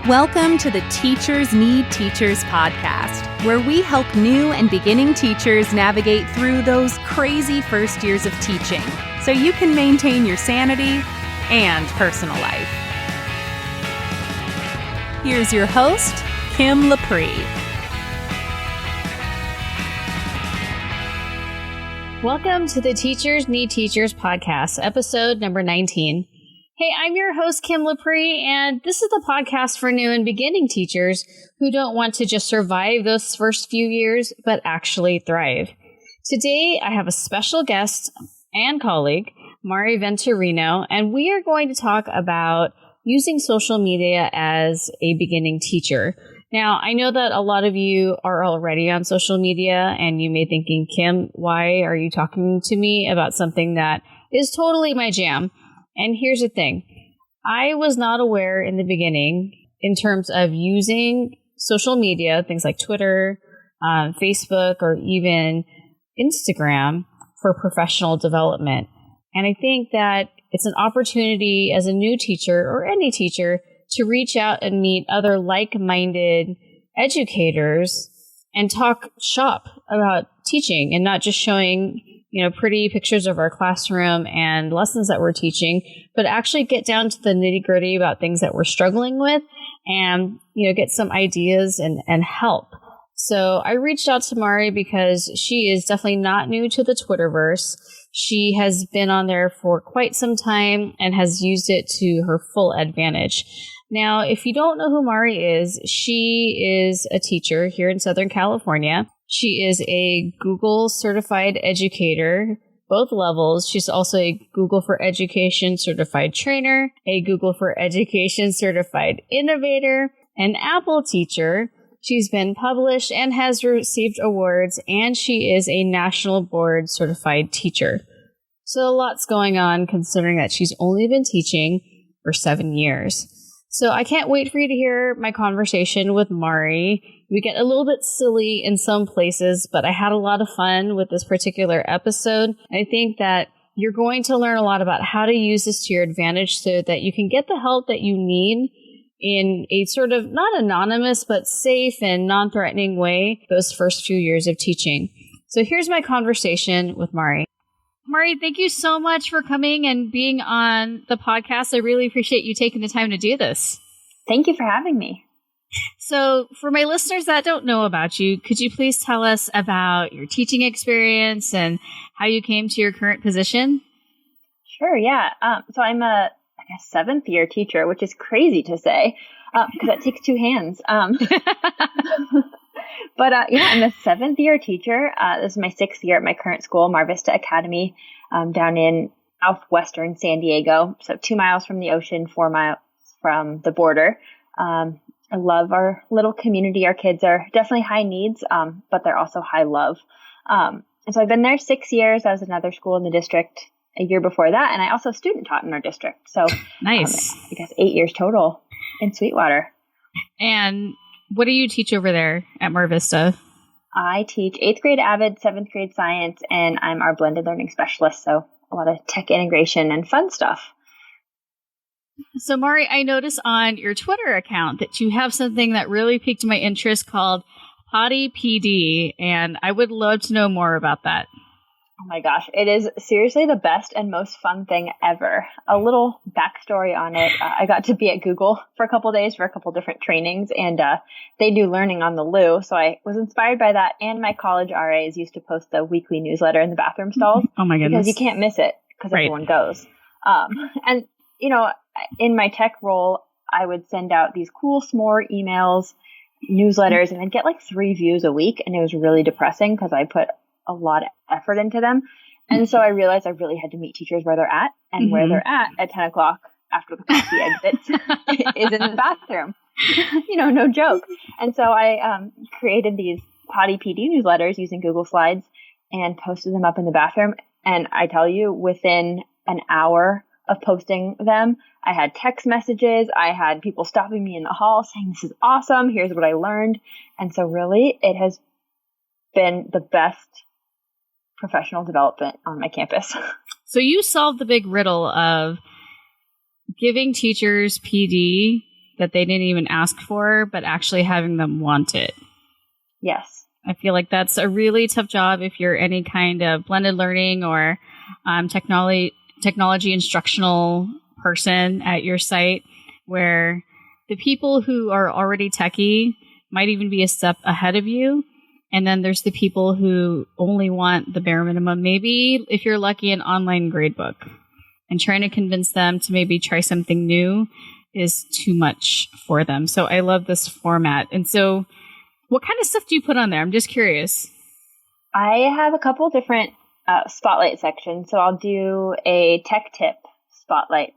Welcome to the Teachers Need Teachers podcast, where we help new and beginning teachers navigate through those crazy first years of teaching so you can maintain your sanity and personal life. Here's your host, Kim Lapre. Welcome to the Teachers Need Teachers podcast, episode number 19. Hey, I'm your host, Kim Lapre, and this is the podcast for new and beginning teachers who don't want to just survive those first few years, but actually thrive. Today, I have a special guest and colleague, Mari Venturino, and we are going to talk about using social media as a beginning teacher. Now, I know that a lot of you are already on social media, and you may be thinking, Kim, why are you talking to me about something that is totally my jam? And here's the thing. I was not aware in the beginning in terms of using social media, things like Twitter, Facebook, or even Instagram for professional development. And I think that it's an opportunity as a new teacher or any teacher to reach out and meet other like-minded educators and talk shop about teaching and not just showing pretty pictures of our classroom and lessons that we're teaching, but actually get down to the nitty-gritty about things that we're struggling with and, get some ideas and help. So I reached out to Mari because she is definitely not new to the Twitterverse. She has been on there for quite some time and has used it to her full advantage. Now, if you don't know who Mari is, she is a teacher here in Southern California. She is a Google certified educator, both levels. She's also a Google for Education certified trainer, a Google for Education certified innovator, an Apple teacher. She's been published and has received awards, and she is a national board certified teacher. So a lot's going on considering that she's only been teaching for 7 years. So I can't wait for you to hear my conversation with Mari. We get a little bit silly in some places, but I had a lot of fun with this particular episode. I think that you're going to learn a lot about how to use this to your advantage so that you can get the help that you need in a sort of not anonymous, but safe and non-threatening way those first few years of teaching. So here's my conversation with Mari. Mari, thank you so much for coming and being on the podcast. I really appreciate you taking the time to do this. Thank you for having me. So for my listeners that don't know about you, could you please tell us about your teaching experience and how you came to your current position? Sure, yeah. So I'm a seventh year teacher, which is crazy to say because that takes two hands. But I'm a seventh year teacher. This is my sixth year at my current school, Mar Vista Academy, down in southwestern San Diego. So 2 miles from the ocean, 4 miles from the border. I love our little community. Our kids are definitely high needs, but they're also high love. And so I've been there 6 years. I was at another school in the district a year before that. And I also student taught in our district. So nice. I guess 8 years total in Sweetwater. And what do you teach over there at Mar Vista? I teach 8th grade Avid, 7th grade Science, and I'm our blended learning specialist. So a lot of tech integration and fun stuff. So Mari, I noticed on your Twitter account that you have something that really piqued my interest called Hottie PD, and I would love to know more about that. Oh my gosh, it is seriously the best and most fun thing ever. A little backstory on it. I got to be at Google for a couple of days for a couple different trainings, and they do learning on the loo. So I was inspired by that. And my college RAs used to post the weekly newsletter in the bathroom stalls. Oh my goodness. Because you can't miss it because everyone goes. And, in my tech role, I would send out these cool s'more emails, newsletters, and I'd get like 3 views a week. And it was really depressing because I put a lot of effort into them. And so I realized I really had to meet teachers where they're at, and where they're at 10 o'clock after the coffee exits is in the bathroom. No joke. And so I created these Hottie PD newsletters using Google Slides and posted them up in the bathroom. And I tell you, within an hour of posting them, I had text messages. I had people stopping me in the hall saying, "This is awesome. Here's what I learned." And so really, it has been the best professional development on my campus. So you solved the big riddle of giving teachers PD that they didn't even ask for, but actually having them want it. Yes. I feel like that's a really tough job if you're any kind of blended learning or technology instructional person at your site, where the people who are already techie might even be a step ahead of you. And then there's the people who only want the bare minimum, maybe if you're lucky, an online gradebook. And trying to convince them to maybe try something new is too much for them. So I love this format. And so what kind of stuff do you put on there? I'm just curious. I have a couple different spotlight sections. So I'll do a tech tip spotlight,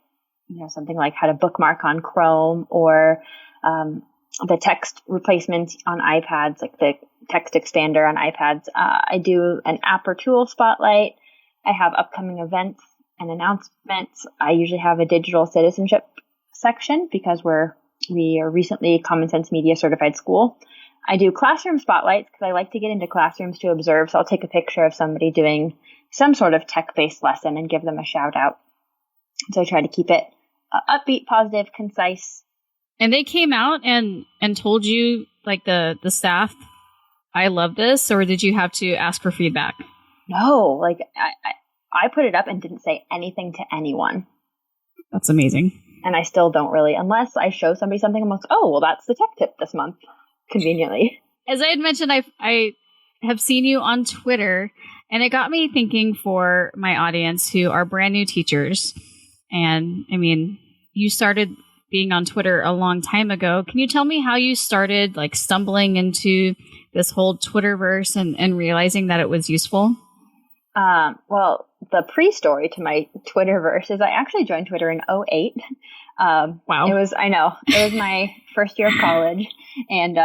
something like how to bookmark on Chrome, or the text replacements on iPads, like the text expander on iPads. I do an app or tool spotlight. I have upcoming events and announcements. I usually have a digital citizenship section because we are recently Common Sense Media certified school. I do classroom spotlights because I like to get into classrooms to observe. So I'll take a picture of somebody doing some sort of tech-based lesson and give them a shout out. So I try to keep it upbeat, positive, concise. And they came out and told you, like the staff, I love this, or did you have to ask for feedback? No, like I put it up and didn't say anything to anyone. That's amazing. And I still don't really, unless I show somebody something, I'm like, oh, well, that's the tech tip this month, conveniently. As I had mentioned, I have seen you on Twitter, and it got me thinking for my audience who are brand new teachers. And I mean, you started being on Twitter a long time ago. Can you tell me how you started like stumbling into this whole Twitterverse and realizing that it was useful? Well, the pre-story to my Twitterverse is I actually joined Twitter in 2008. Wow. It was my first year of college, and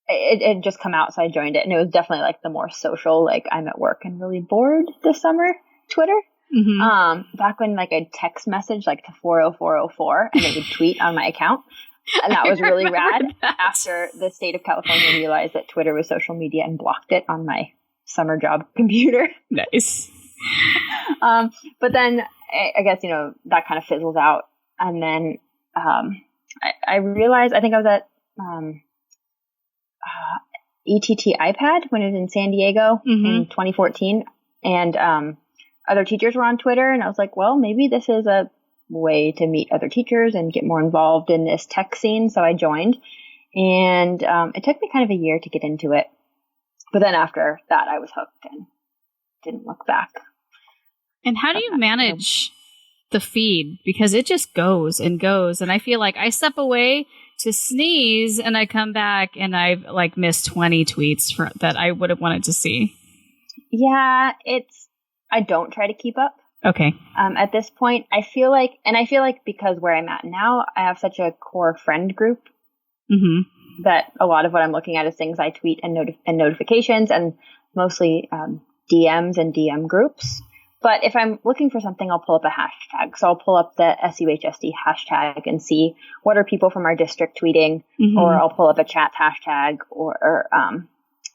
it had just come out, so I joined it. And it was definitely like the more social, like I'm at work and really bored this summer Twitter. Mm-hmm. Back when like I'd text message like to 40404 and it would tweet on my account. And that was really rad after the state of California realized that Twitter was social media and blocked it on my summer job computer. Nice. But then I guess, that kind of fizzles out. And then I realized, I think I was at ETT iPad when it was in San Diego in 2014. And other teachers were on Twitter. And I was like, well, maybe this is a way to meet other teachers and get more involved in this tech scene. So I joined. And it took me kind of a year to get into it. But then after that, I was hooked and didn't look back. And how do you manage the feed? Because it just goes and goes. And I feel like I step away to sneeze and I come back and I've like missed 20 tweets that I would have wanted to see. Yeah, I don't try to keep up. Okay. At this point, I feel like because where I'm at now, I have such a core friend group that a lot of what I'm looking at is things I tweet and notifications, and mostly DMs and DM groups. But if I'm looking for something, I'll pull up a hashtag. So I'll pull up the SUHSD hashtag and see what are people from our district tweeting, or I'll pull up a chat hashtag or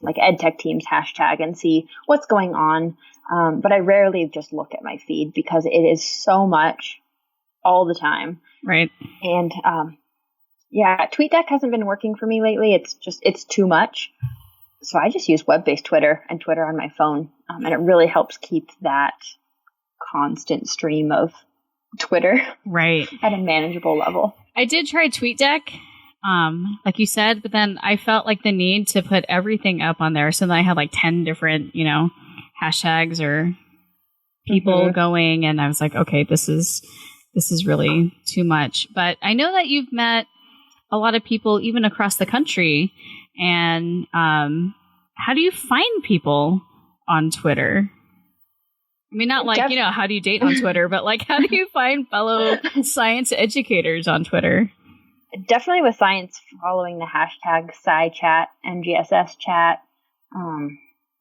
like EdTech Teams hashtag and see what's going on. But I rarely just look at my feed because it is so much all the time. Right. And yeah, TweetDeck hasn't been working for me lately. It's too much. So I just use web-based Twitter and Twitter on my phone. And it really helps keep that constant stream of Twitter right at a manageable level. I did try TweetDeck, like you said, but then I felt like the need to put everything up on there. So then I had like 10 different, hashtags or people going. And I was like, okay, this is really too much. But I know that you've met a lot of people even across the country. And how do you find people on Twitter? I mean, not like, how do you date on Twitter, but like, how do you find fellow science educators on Twitter? Definitely with science, following the hashtag SciChat, MGSS chat.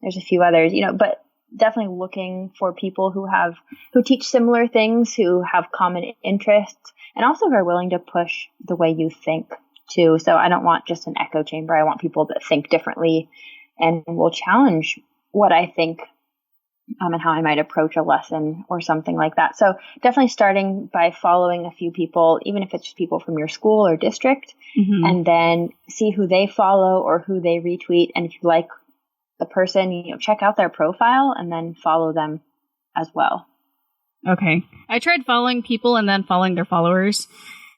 There's a few others, but definitely looking for people who teach similar things, who have common interests, and also who are willing to push the way you think too. So I don't want just an echo chamber. I want people that think differently and will challenge what I think and how I might approach a lesson or something like that. So definitely starting by following a few people, even if it's just people from your school or district, and then see who they follow or who they retweet. And if you like the person, check out their profile and then follow them as well. Okay. I tried following people and then following their followers,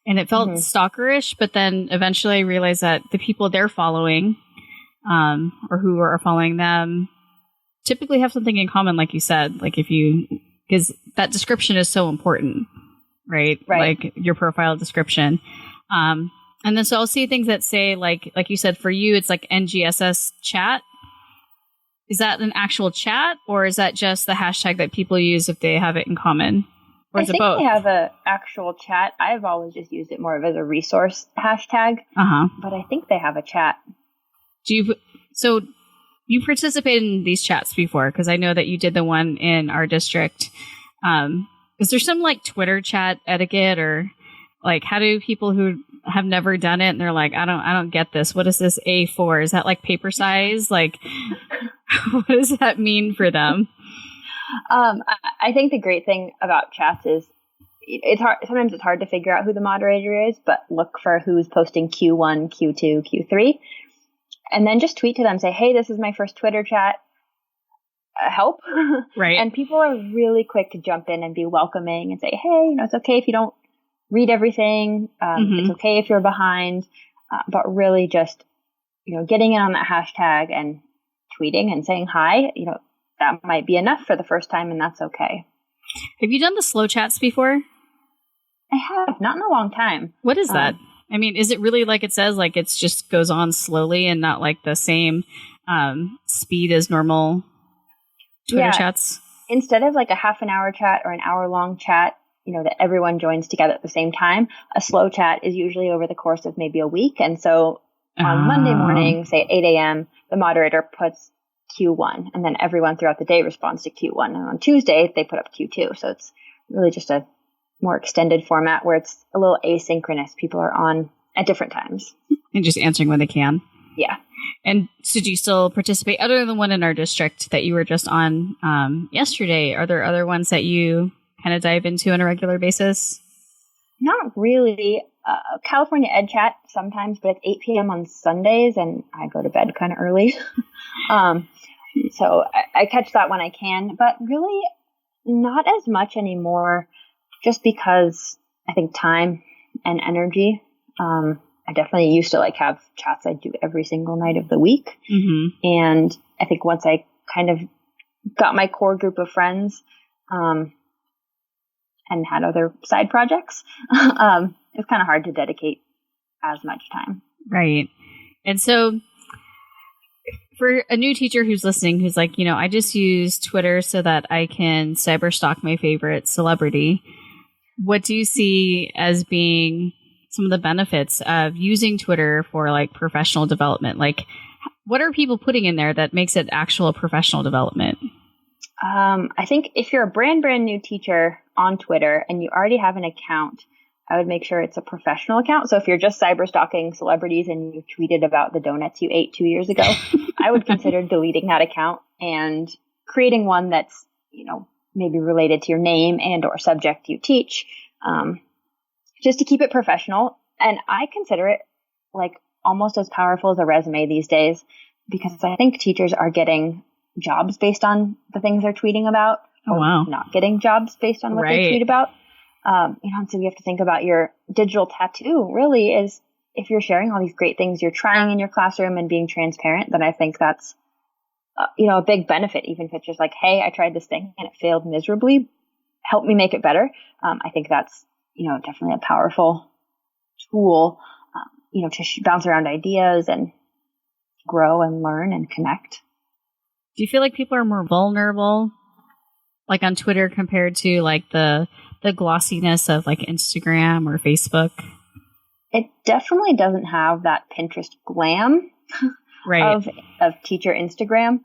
and it felt stalkerish, but then eventually I realized that the people they're following, or who are following them, typically have something in common, like you said. Like because that description is so important, right? Like your profile description. And then so I'll see things that say, like you said, for you, it's like NGSS chat. Is that an actual chat, or is that just the hashtag that people use if they have it in common? Or is it both? I think they have an actual chat. I've always just used it more of as a resource hashtag. But I think they have a chat. So you participated in these chats before, because I know that you did the one in our district. Is there some like Twitter chat etiquette, or like how do people who have never done it and they're like, I don't get this. What is this A for? Is that like paper size? Like, what does that mean for them? I think the great thing about chats is it's hard. Sometimes it's hard to figure out who the moderator is, but look for who's posting Q1, Q2, Q3, and then just tweet to them. Say, hey, this is my first Twitter chat. Help. Right. And people are really quick to jump in and be welcoming and say, hey, it's okay if you don't read everything. It's okay if you're behind, but really just, getting in on that hashtag and tweeting and saying hi, that might be enough for the first time, and that's okay. Have you done the slow chats before? I have, not in a long time. What is that? I mean, is it really like it says, like it's just goes on slowly and not like the same speed as normal Twitter chats? Instead of like a half an hour chat or an hour long chat, that everyone joins together at the same time, a slow chat is usually over the course of maybe a week. And so on Monday morning, say 8 a.m., the moderator puts Q1, and then everyone throughout the day responds to Q1. And on Tuesday, they put up Q2. So it's really just a more extended format where it's a little asynchronous. People are on at different times. And just answering when they can. Yeah. And so do you still participate, other than the one in our district that you were just on yesterday? Are there other ones that you kind of dive into on a regular basis? Not really. California Ed Chat sometimes, but it's 8 p.m. on Sundays, and I go to bed kind of early. So I catch that when I can, but really not as much anymore, just because I think time and energy. I definitely used to have chats I'd do every single night of the week. And I think once I kind of got my core group of friends, and had other side projects, it's kind of hard to dedicate as much time. Right. And so for a new teacher who's listening, who's like, I just use Twitter so that I can cyber stalk my favorite celebrity, what do you see as being some of the benefits of using Twitter for like professional development? Like, what are people putting in there that makes it actual professional development? I think if you're a brand new teacher on Twitter and you already have an account, I would make sure it's a professional account. So if you're just cyber stalking celebrities and you tweeted about the donuts you ate 2 years ago, I would consider deleting that account and creating one that's, maybe related to your name and or subject you teach, just to keep it professional. And I consider it like almost as powerful as a resume these days, because I think teachers are getting jobs based on the things they're tweeting about, or not getting jobs based on what they tweet about. So you have to think about your digital tattoo really is, if you're sharing all these great things you're trying in your classroom and being transparent, then I think that's, a big benefit, even if it's just like, hey, I tried this thing and it failed miserably. Help me make it better. I think that's, definitely a powerful tool, to bounce around ideas and grow and learn and connect. Do you feel like people are more vulnerable, like on Twitter, compared to like the glossiness of like Instagram or Facebook? It definitely doesn't have that Pinterest glam of teacher Instagram.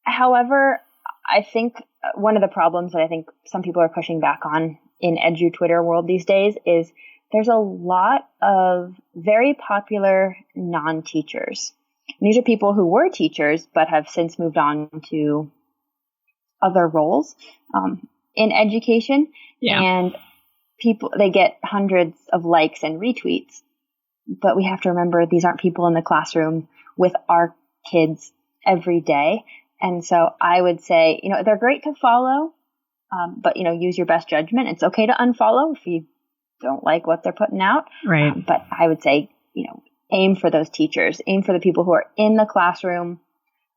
However, I think one of the problems that I think some people are pushing back on in edu Twitter world these days is there's a lot of very popular non-teachers. And these are people who were teachers but have since moved on to other roles in education. Yeah. And people, they get hundreds of likes and retweets. But we have to remember these aren't people in the classroom with our kids every day. And so I would say, they're great to follow, but, use your best judgment. It's okay to unfollow if you don't like what they're putting out. Right. But I would say, aim for those teachers, aim for the people who are in the classroom,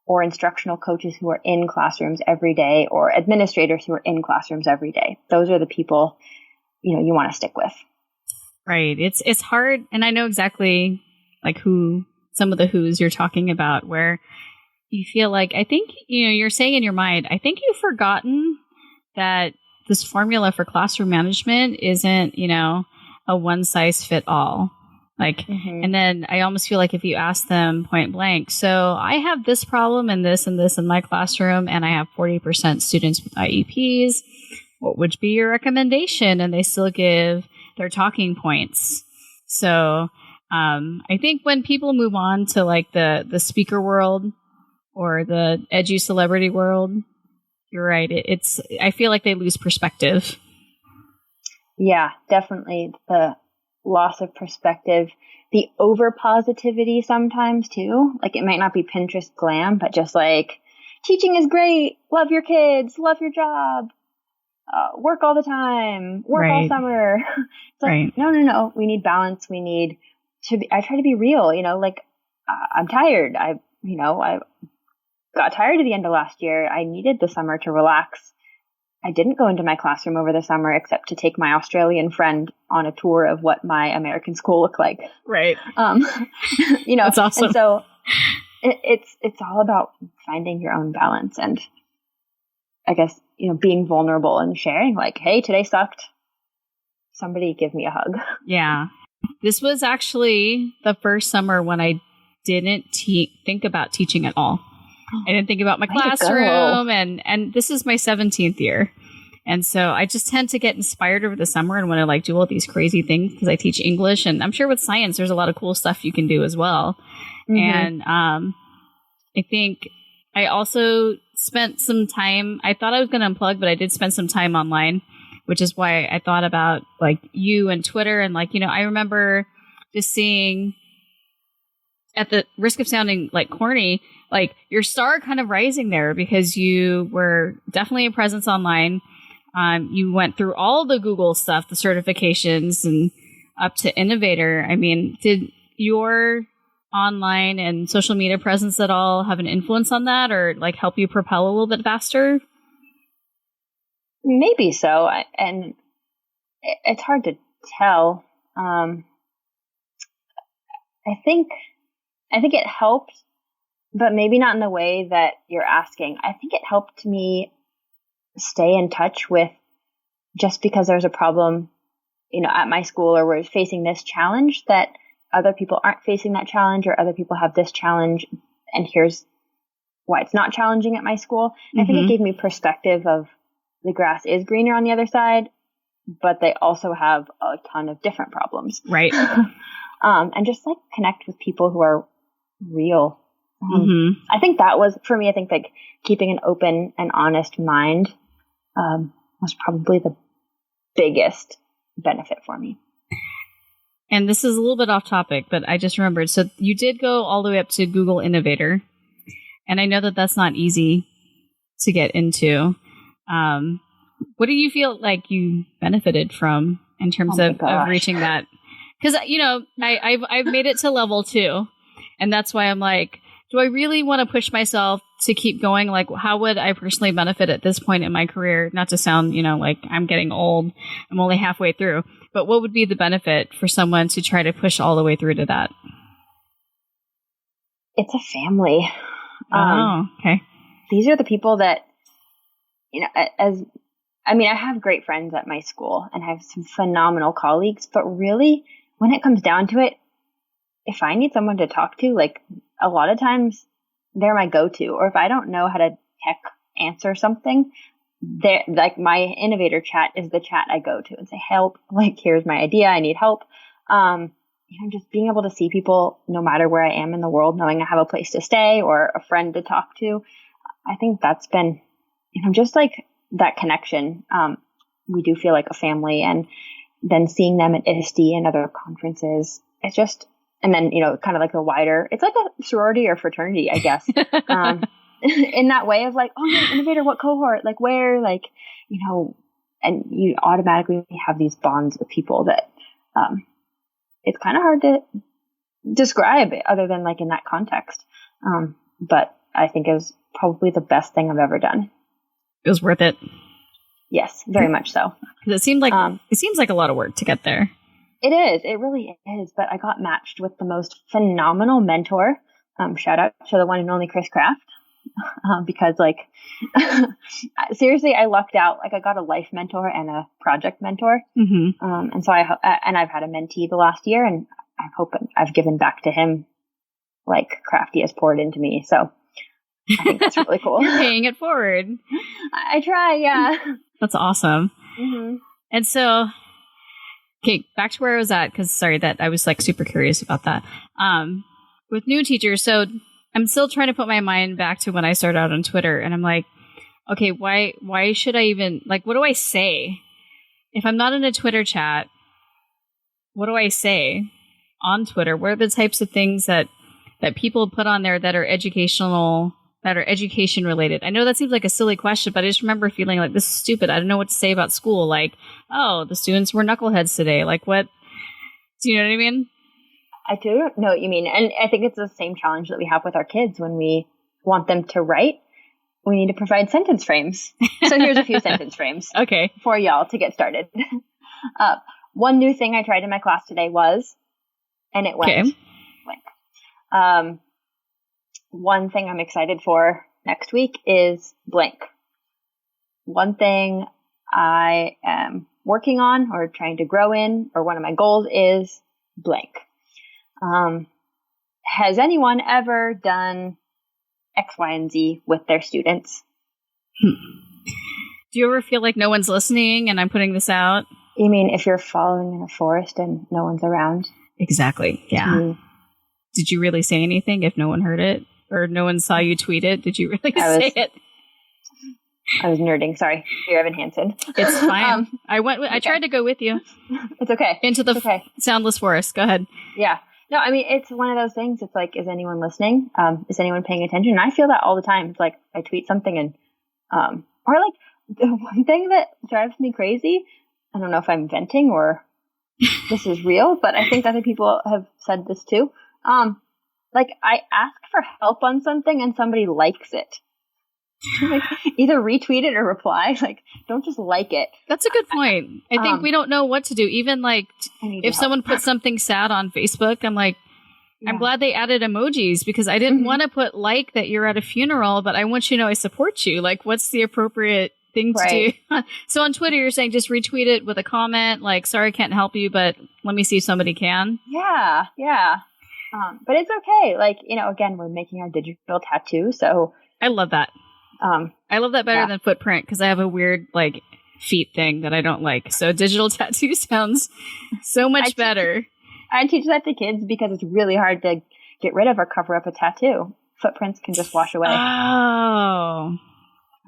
or instructional coaches who are in classrooms every day, or administrators who are in classrooms every day. Those are the people, you want to stick with. Right. It's hard. And I know exactly like some of the who's you're talking about, where you feel like, I think, you're saying in your mind, I think you've forgotten that this formula for classroom management isn't, a one size fit all. Like, and then I almost feel like if you ask them point blank, so I have this problem and this in my classroom, and I have 40% students with IEPs, what would be your recommendation? And they still give their talking points. So I think when people move on to like the speaker world or the edu celebrity world, you're right. I feel like they lose perspective. Yeah, definitely. The loss of perspective, the over positivity sometimes too. Like, it might not be Pinterest glam, but just like, teaching is great. Love your kids. Love your job. Work all the time. Work all summer. It's like, no. We need balance. We need I try to be real, I'm tired. I got tired at the end of last year. I needed the summer to relax. I didn't go into my classroom over the summer except to take my Australian friend on a tour of what my American school looked like. Right. That's awesome. And so it's all about finding your own balance, and I guess, being vulnerable and sharing like, hey, today sucked. Somebody give me a hug. Yeah. This was actually the first summer when I didn't think about teaching at all. I didn't think about my classroom, and this is my 17th year. And so I just tend to get inspired over the summer and want to like do all these crazy things because I teach English, and I'm sure with science, there's a lot of cool stuff you can do as well. And I think I also spent some time, I thought I was going to unplug, but I did spend some time online, which is why I thought about like you and Twitter. And like, I remember just seeing, at the risk of sounding like corny, like your star kind of rising there because you were definitely a presence online. You went through all the Google stuff, the certifications, and up to innovator. I mean, did your online and social media presence at all have an influence on that, or like help you propel a little bit faster? Maybe so. And it's hard to tell. I think it helped, but maybe not in the way that you're asking. I think it helped me stay in touch with, just because there's a problem, at my school, or we're facing this challenge, that other people aren't facing that challenge, or other people have this challenge, and here's why it's not challenging at my school. I think it gave me perspective of the grass is greener on the other side, but they also have a ton of different problems. Right. And just like connect with people who are real. I think that was, for me, I think like keeping an open and honest mind was probably the biggest benefit for me. And this is a little bit off topic, but I just remembered. So you did go all the way up to Google Innovator. And I know that that's not easy to get into. What do you feel like you benefited from in terms of reaching that? Because, I've made it to level 2. And that's why I'm like, do I really want to push myself to keep going? Like, how would I personally benefit at this point in my career? Not to sound, like I'm getting old. I'm only halfway through. But what would be the benefit for someone to try to push all the way through to that? It's a family. Okay. These are the people that, I have great friends at my school and I have some phenomenal colleagues, but really when it comes down to it, if I need someone to talk to, like a lot of times they're my go-to, or if I don't know how to tech answer something, they're like my innovator chat is the chat I go to and say, help, like, here's my idea. I need help. Just being able to see people no matter where I am in the world, knowing I have a place to stay or a friend to talk to. I think that's been just like that connection. We do feel like a family, and then seeing them at ISD and other conferences, it's just, and then, kind of like the wider, it's like a sorority or fraternity, I guess. In that way of like, oh, you're an innovator, what cohort, like where, like, and you automatically have these bonds with people that it's kind of hard to describe other than like in that context. But I think it was probably the best thing I've ever done. It was worth it. Yes, very much so. Because it seems like a lot of work to get there. It is. It really is. But I got matched with the most phenomenal mentor. Shout out to the one and only Chris Kraft. Because like, seriously, I lucked out. Like I got a life mentor and a project mentor. Mm-hmm. And so I've had a mentee the last year, and I hope I've given back to him like Crafty has poured into me. So I think that's really cool. You're paying it forward. I try. Yeah. That's awesome. Mm-hmm. And so, okay, back to where I was at, because that I was like super curious about that. With new teachers, so I'm still trying to put my mind back to when I started out on Twitter, and I'm like, okay, why should I even, like, what do I say? If I'm not in a Twitter chat, what do I say on Twitter? What are the types of things that people put on there that are educational, that are education related? I know that seems like a silly question, but I just remember feeling like, this is stupid. I don't know what to say about school. Like, oh, the students were knuckleheads today. Like, what? Do you know what I mean? I do know what you mean. And I think it's the same challenge that we have with our kids when we want them to write. We need to provide sentence frames. So here's a few sentence frames. Okay. For y'all to get started. One new thing I tried in my class today was, and it went blank. One thing I'm excited for next week is blank. One thing I am working on or trying to grow in, or one of my goals is blank. Has anyone ever done X, Y, and Z with their students? Do you ever feel like no one's listening and I'm putting this out? You mean if you're following in a forest and no one's around? Exactly. Yeah. Did you really say anything if no one heard it? Or no one saw you tweet it? Did you really say it? I was nerding. Sorry. You're Evan Hansen. It's fine. I tried to go with you. It's okay. Into the soundless forest. Go ahead. Yeah. No, I mean, it's one of those things. It's like, is anyone listening? Is anyone paying attention? And I feel that all the time. It's like I tweet something and, or like the one thing that drives me crazy, I don't know if I'm venting or this is real, but I think other people have said this too. Like I ask for help on something and somebody likes it. Like either retweet it or reply. Like, don't just like it. That's a good point. I think we don't know what to do. Even like if someone puts something sad on Facebook, I'm like, I'm glad they added emojis because I didn't want to put like that you're at a funeral, but I want you to know I support you. Like, what's the appropriate thing to do? So on Twitter, you're saying just retweet it with a comment like, sorry, I can't help you, but let me see if somebody can. Yeah. Yeah. But it's okay. Like, again, we're making our digital tattoo. So I love that. I love that better than footprint because I have a weird like feet thing that I don't like. So digital tattoo sounds so much better. I teach that to kids because it's really hard to get rid of or cover up a tattoo. Footprints can just wash away. Oh,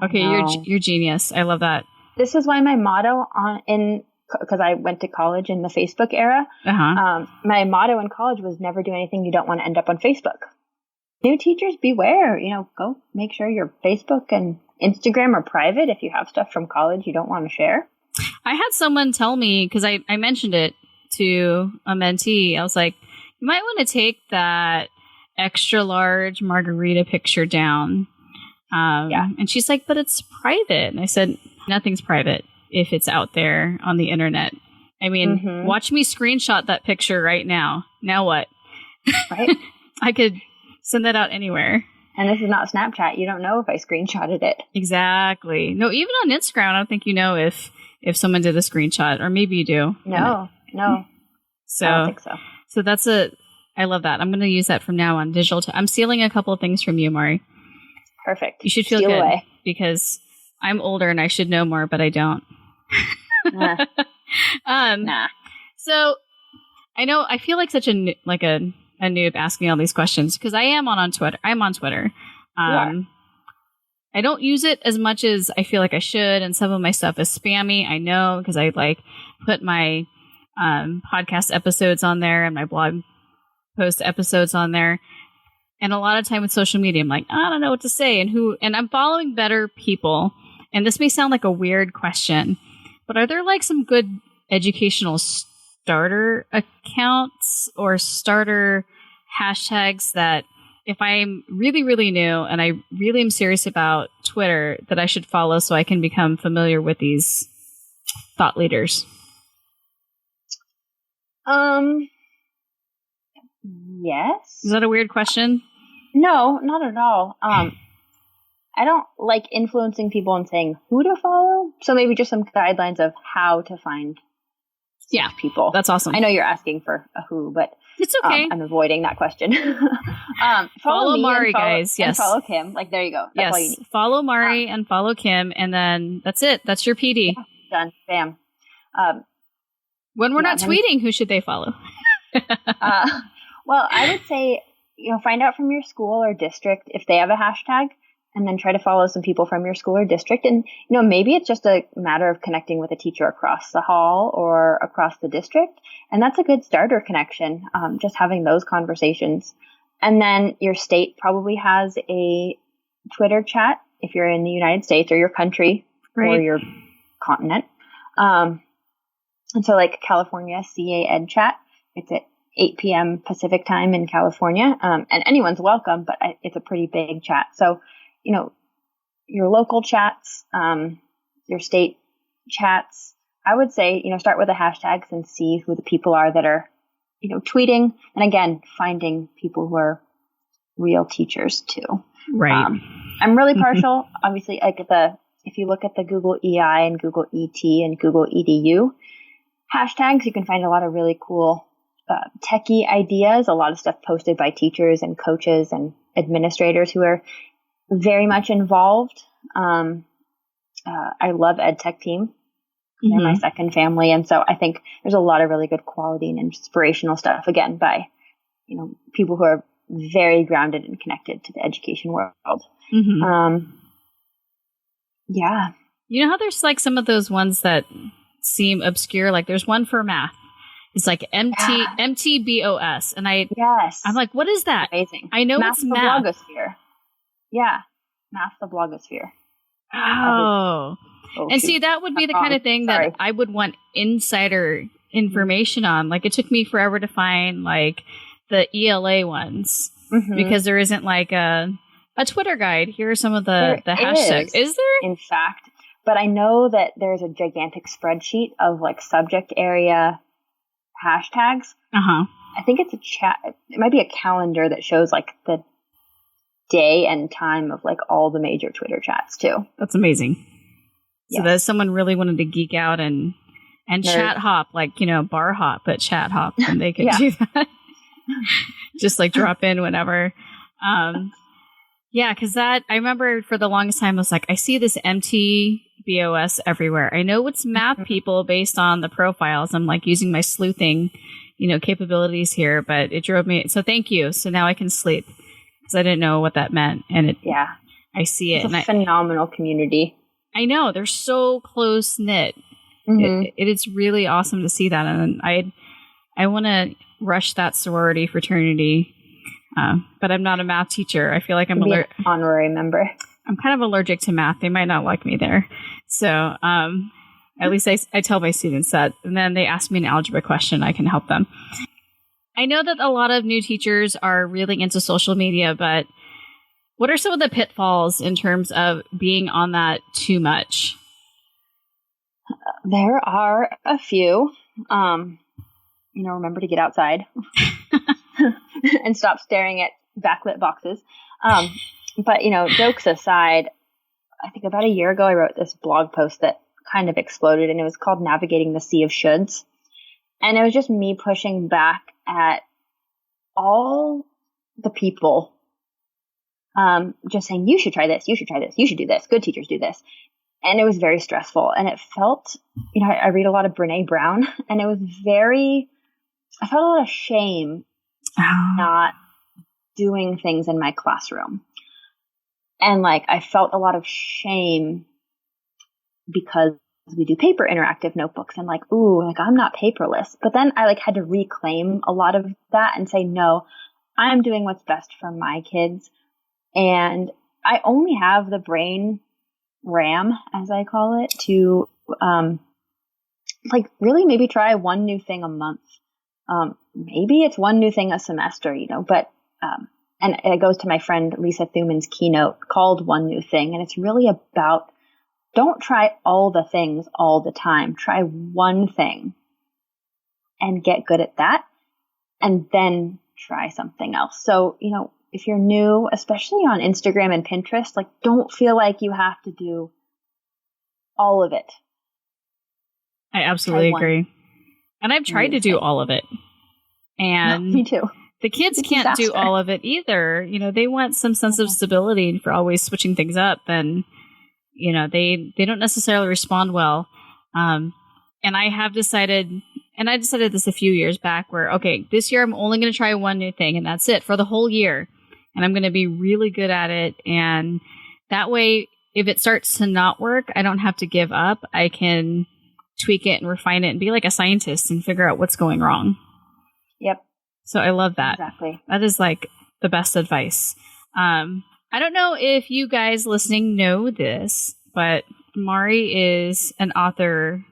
okay. You're genius. I love that. This is why my motto because I went to college in the Facebook era. My motto in college was never do anything you don't want to end up on Facebook. New teachers, beware. Go make sure your Facebook and Instagram are private if you have stuff from college you don't want to share. I had someone tell me, because I mentioned it to a mentee, I was like, you might want to take that extra large margarita picture down. And she's like, but it's private. And I said, nothing's private if it's out there on the internet. I mean, watch me screenshot that picture right now. Now what? Right. I could send that out anywhere. And this is not Snapchat. You don't know if I screenshotted it. Exactly. No, even on Instagram, I don't think you know if someone did a screenshot, or maybe you do. No. So, I don't think so. So I love that. I'm going to use that from now on. I'm stealing a couple of things from you, Mari. Perfect. You should feel good away. Because I'm older and I should know more, but I don't. Nah. So I feel like such a noob asking all these questions because I am on Twitter. I'm on Twitter. I don't use it as much as I feel like I should, and some of my stuff is spammy. I know, because I like put my podcast episodes on there and my blog post episodes on there. And a lot of time with social media, I'm like, I don't know what to say, and I'm following better people. And this may sound like a weird question, but are there like some good educational starter accounts or starter hashtags that if I'm really, really new and I really am serious about Twitter, that I should follow so I can become familiar with these thought leaders? Yes. Is that a weird question? No, not at all. I don't like influencing people and saying who to follow. So maybe just some guidelines of how to find people. That's awesome. I know you're asking for a who, but it's okay. I'm avoiding that question. Follow Mari, guys. Yes. And follow Kim. Like, there you go. That's all you need. Follow Mari and follow Kim, and then that's it. That's your PD. Done. Bam. When we're not tweeting, who should they follow? Well, I would say, find out from your school or district if they have a hashtag, and then try to follow some people from your school or district. And, maybe it's just a matter of connecting with a teacher across the hall or across the district. And that's a good starter connection, just having those conversations. And then your state probably has a Twitter chat if you're in the United States or your country or your continent. And so like California CA Ed chat, it's at 8 p.m. Pacific time in California. And anyone's welcome, but it's a pretty big chat. So, your local chats, your state chats, I would say, start with the hashtags and see who the people are that are, tweeting. And again, finding people who are real teachers too. Right. I'm really partial, obviously, if you look at the Google EI and Google ET and Google EDU hashtags, you can find a lot of really cool techie ideas, a lot of stuff posted by teachers and coaches and administrators who are very much involved. I love EdTech team. They're my second family. And so I think there's a lot of really good quality and inspirational stuff, again, by, people who are very grounded and connected to the education world. Yeah. You know how there's like some of those ones that seem obscure? Like there's one for math. It's like MTBOS. And I'm like, what is that? Amazing. I know Math it's math. Blogosphere. Yeah. Math the Blogosphere. Oh. And see, that would be the kind of thing that I would want insider information on. Like it took me forever to find like the ELA ones because there isn't like a Twitter guide. Here are some of the hashtags. Is there? In fact, but I know that there's a gigantic spreadsheet of like subject area hashtags. I think it's a chat. It might be a calendar that shows like the day and time of like all the major Twitter chats too. That's amazing. So that someone really wanted to geek out and chat hop, like, bar hop, but chat hop, and they could do that. Just like drop in whenever. Because I remember for the longest time, I was like, I see this MTBOS everywhere. I know it's math people based on the profiles. I'm like using my sleuthing, capabilities here, but it drove me. So thank you. So now I can sleep because I didn't know what that meant. And I see it. It's a phenomenal community. I know, they're so close knit. It's really awesome to see that, and I want to rush that sorority fraternity, but I'm not a math teacher. I feel like I'm an honorary member. I'm kind of allergic to math. They might not like me there, so at least I tell my students that, and then they ask me an algebra question, I can help them. I know that a lot of new teachers are really into social media, but what are some of the pitfalls in terms of being on that too much? There are a few. Remember to get outside and stop staring at backlit boxes. But, jokes aside, I think about a year ago, I wrote this blog post that kind of exploded, and it was called Navigating the Sea of Shoulds. And it was just me pushing back at all the people just saying, you should try this, you should try this, you should do this, good teachers do this. And it was very stressful. And it felt, I read a lot of Brene Brown, and it was I felt a lot of shame not doing things in my classroom. And like, I felt a lot of shame because we do paper interactive notebooks and like, ooh, like I'm not paperless. But then I like had to reclaim a lot of that and say, no, I'm doing what's best for my kids. And I only have the brain RAM, as I call it, to like really maybe try one new thing a month. Maybe it's one new thing a semester, you know, but and it goes to my friend Lisa Thuman's keynote called One New Thing. And it's really about don't try all the things all the time. Try one thing and get good at that, and then try something else. So, you know, if you're new, especially on Instagram and Pinterest, like don't feel like you have to do all of it. I absolutely agree. And I've tried to do all of it. And me too. The kids can't do all of it either. You know, they want some sense of stability, and for always switching things up, then, you know, they don't necessarily respond well. And I have decided, and I decided this a few years back where, okay, this year I'm only going to try one new thing, and that's it for the whole year. And I'm going to be really good at it. And that way, if it starts to not work, I don't have to give up. I can tweak it and refine it and be like a scientist and figure out what's going wrong. Yep. So I love that. Exactly. That is like the best advice. I don't know if you guys listening know this, but Mari is an author,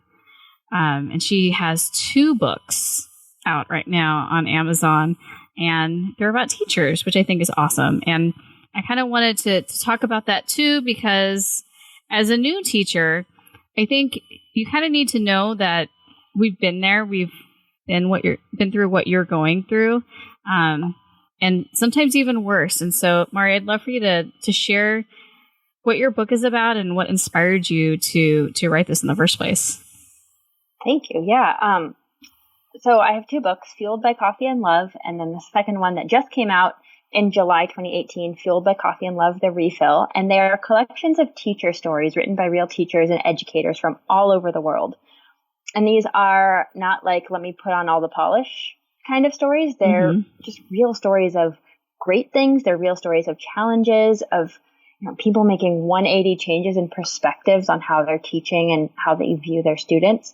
and she has 2 books out right now on Amazon, and they're about teachers, which I think is awesome. And I kind of wanted to talk about that too, because as a new teacher, I think you kind of need to know that we've been there. We've been through what you're going through, and sometimes even worse. And so, Mari, I'd love for you to share what your book is about and what inspired you to write this in the first place. Thank you. Yeah. So I have 2 books, Fueled by Coffee and Love, and then the second one that just came out in July 2018, Fueled by Coffee and Love, The Refill. And they are collections of teacher stories written by real teachers and educators from all over the world. And these are not like, let me put on all the polish kind of stories. They're just real stories of great things. They're real stories of challenges, of, you know, people making 180 changes in perspectives on how they're teaching and how they view their students.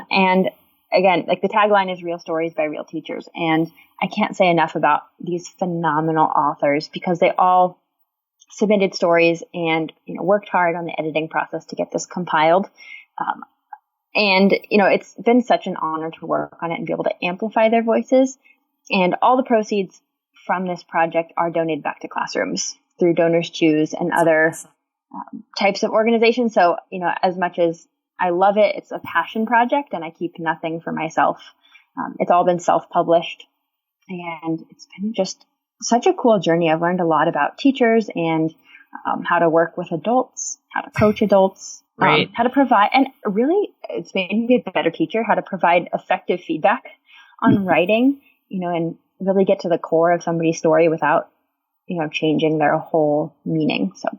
And again, like the tagline is real stories by real teachers. And I can't say enough about these phenomenal authors because they all submitted stories and, you know, worked hard on the editing process to get this compiled. And, you know, it's been such an honor to work on it and be able to amplify their voices. And all the proceeds from this project are donated back to classrooms through Donors Choose and other types of organizations. So, you know, as much as I love it, it's a passion project and I keep nothing for myself. It's all been self-published, and it's been just such a cool journey. I've learned a lot about teachers and how to work with adults, how to coach adults. Right. How to provide, and really, it's made me a better teacher, how to provide effective feedback on writing, you know, and really get to the core of somebody's story without, you know, changing their whole meaning. So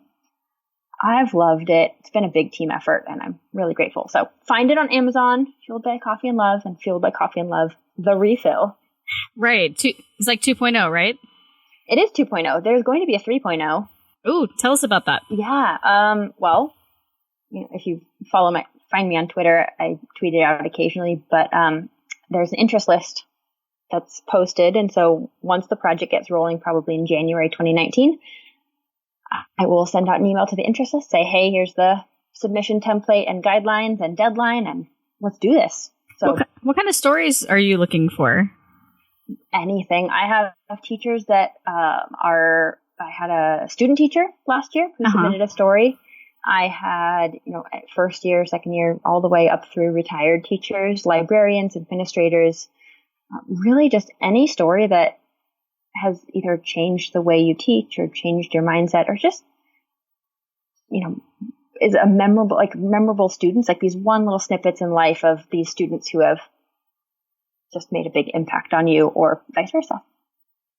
I've loved it. It's been a big team effort, and I'm really grateful. So find it on Amazon, Fueled by Coffee and Love, and Fueled by Coffee and Love, The Refill. Right. It's like 2.0, right? It is 2.0. There's going to be a 3.0. Ooh, tell us about that. Yeah. Well, you know, if you find me on Twitter, I tweet it out occasionally, but there's an interest list that's posted. And so once the project gets rolling, probably in January 2019, I will send out an email to the interest list, say, hey, here's the submission template and guidelines and deadline, and let's do this. So what kind of stories are you looking for? Anything. I have teachers that I had a student teacher last year who submitted a story. I had, you know, first year, second year, all the way up through retired teachers, librarians, administrators, really just any story that has either changed the way you teach or changed your mindset or just, you know, is a memorable students, like these one little snippets in life of these students who have just made a big impact on you or vice versa.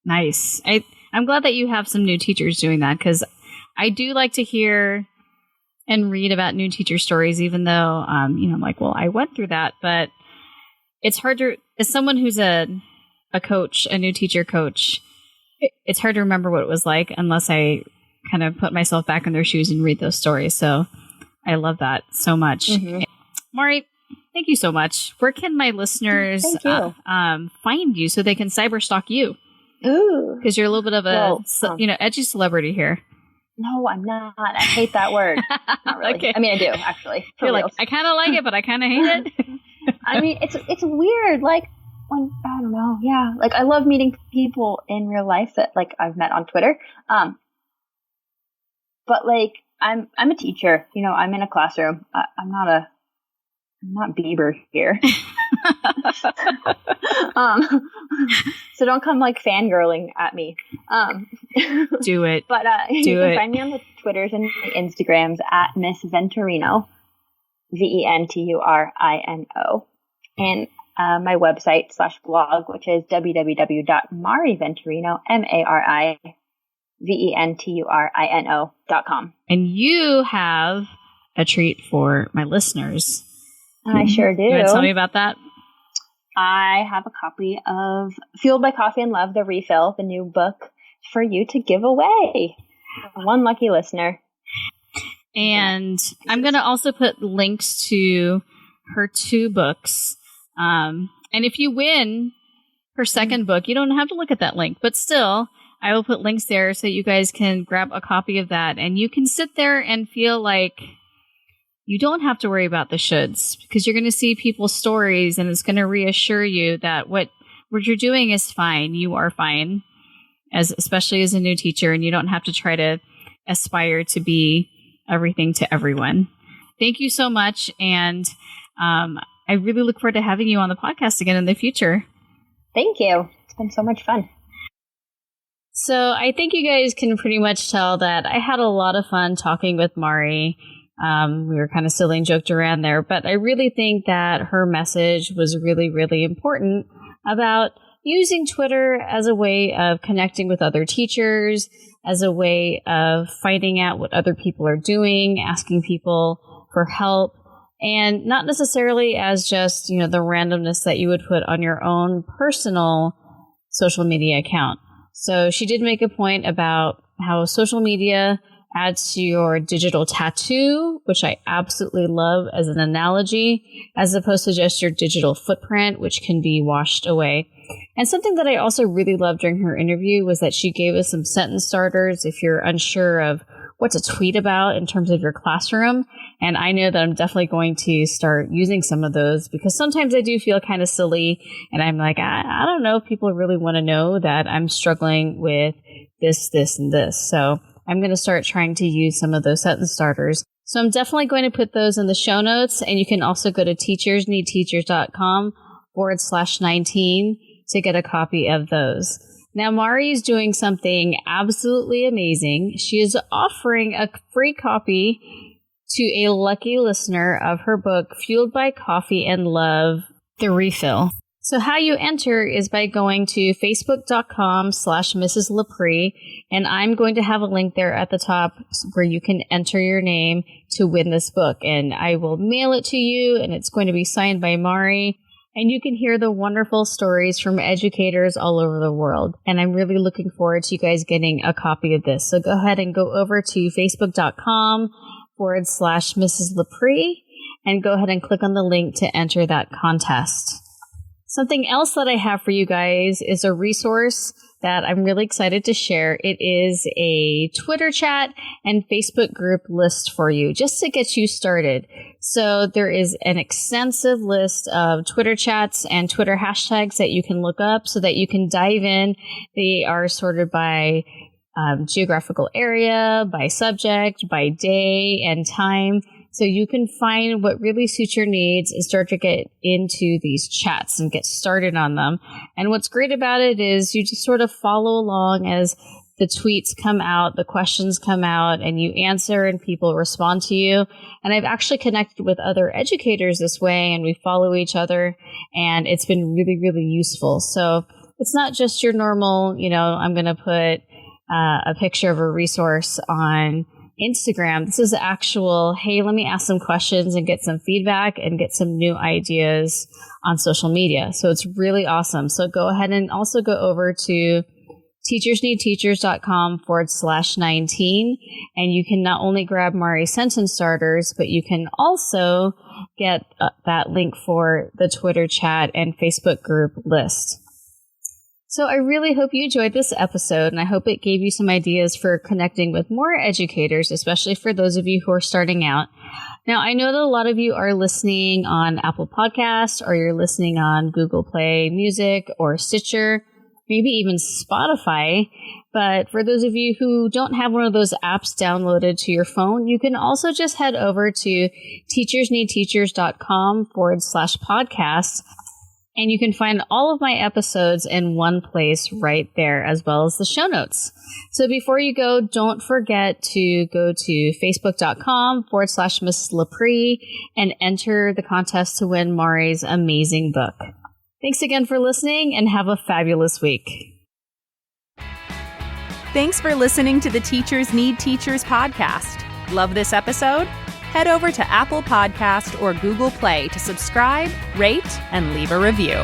Nice. I'm glad that you have some new teachers doing that, because I do like to hear and read about new teacher stories, even though, you know, I'm like, well, I went through that, but it's hard to, as someone who's a coach, a new teacher coach, it's hard to remember what it was like unless I kind of put myself back in their shoes and read those stories. So I love that so much. Mm-hmm. Mari, thank you so much. Where can my listeners find you so they can cyber stalk you? Ooh. Because you're a little bit of a edgy celebrity here. No, I'm not. I hate that word. Not really. Okay. I mean, I do, actually. You're like, I kind of like it, but I kind of hate it. I mean, it's weird. Like, when, I don't know, yeah. Like, I love meeting people in real life that, like, I've met on Twitter. But, like, I'm a teacher. You know, I'm in a classroom. I'm not Bieber here. So don't come like fangirling at me. Do it. But you can find me on the Twitters and the Instagrams at Miss Venturino, Venturino, and my website /blog, which is www.mariventurino, MariVenturino.com. And you have a treat for my listeners. I sure do. You want to tell me about that? I have a copy of Fueled by Coffee and Love, The Refill, the new book, for you to give away. One lucky listener. And I'm going to also put links to her 2 books. And if you win her second book, you don't have to look at that link. But still, I will put links there so you guys can grab a copy of that. And you can sit there and feel like you don't have to worry about the shoulds, because you're going to see people's stories and it's going to reassure you that what you're doing is fine. You are fine, especially as a new teacher, and you don't have to try to aspire to be everything to everyone. Thank you so much. And I really look forward to having you on the podcast again in the future. Thank you. It's been so much fun. So I think you guys can pretty much tell that I had a lot of fun talking with Mari. We were kind of silly and joked around there, but I really think that her message was really, really important about using Twitter as a way of connecting with other teachers, as a way of finding out what other people are doing, asking people for help, and not necessarily as just, the randomness that you would put on your own personal social media account. So she did make a point about how social media adds to your digital tattoo, which I absolutely love as an analogy, as opposed to just your digital footprint, which can be washed away. And something that I also really loved during her interview was that she gave us some sentence starters if you're unsure of what to tweet about in terms of your classroom. And I know that I'm definitely going to start using some of those, because sometimes I do feel kind of silly and I'm like, I don't know if people really want to know that I'm struggling with this, and this. So I'm going to start trying to use some of those sentence starters. So I'm definitely going to put those in the show notes. And you can also go to teachersneedteachers.com/19 to get a copy of those. Now, Mari is doing something absolutely amazing. She is offering a free copy to a lucky listener of her book, Fueled by Coffee and Love, The Refill. So how you enter is by going to facebook.com/Mrs. Lepre, and I'm going to have a link there at the top where you can enter your name to win this book. And I will mail it to you, and it's going to be signed by Mari. And you can hear the wonderful stories from educators all over the world. And I'm really looking forward to you guys getting a copy of this. So go ahead and go over to facebook.com/Mrs. Lepre and go ahead and click on the link to enter that contest. Something else that I have for you guys is a resource that I'm really excited to share. It is a Twitter chat and Facebook group list for you, just to get you started. So there is an extensive list of Twitter chats and Twitter hashtags that you can look up so that you can dive in. They are sorted by geographical area, by subject, by day and time. So you can find what really suits your needs and start to get into these chats and get started on them. And what's great about it is you just sort of follow along as the tweets come out, the questions come out, and you answer and people respond to you. And I've actually connected with other educators this way, and we follow each other, and it's been really, really useful. So it's not just your normal, I'm going to put a picture of a resource on Instagram. This is actual, hey, let me ask some questions and get some feedback and get some new ideas on social media. So it's really awesome. So go ahead and also go over to teachersneedteachers.com/19. And you can not only grab Mari's sentence starters, but you can also get that link for the Twitter chat and Facebook group list. So I really hope you enjoyed this episode, and I hope it gave you some ideas for connecting with more educators, especially for those of you who are starting out. Now, I know that a lot of you are listening on Apple Podcasts, or you're listening on Google Play Music or Stitcher, maybe even Spotify. But for those of you who don't have one of those apps downloaded to your phone, you can also just head over to teachersneedteachers.com/podcast. And you can find all of my episodes in one place right there, as well as the show notes. So before you go, don't forget to go to facebook.com/Mrs. Lepre and enter the contest to win Mari's amazing book. Thanks again for listening, and have a fabulous week. Thanks for listening to the Teachers Need Teachers podcast. Love this episode? Head over to Apple Podcast or Google Play to subscribe, rate, and leave a review.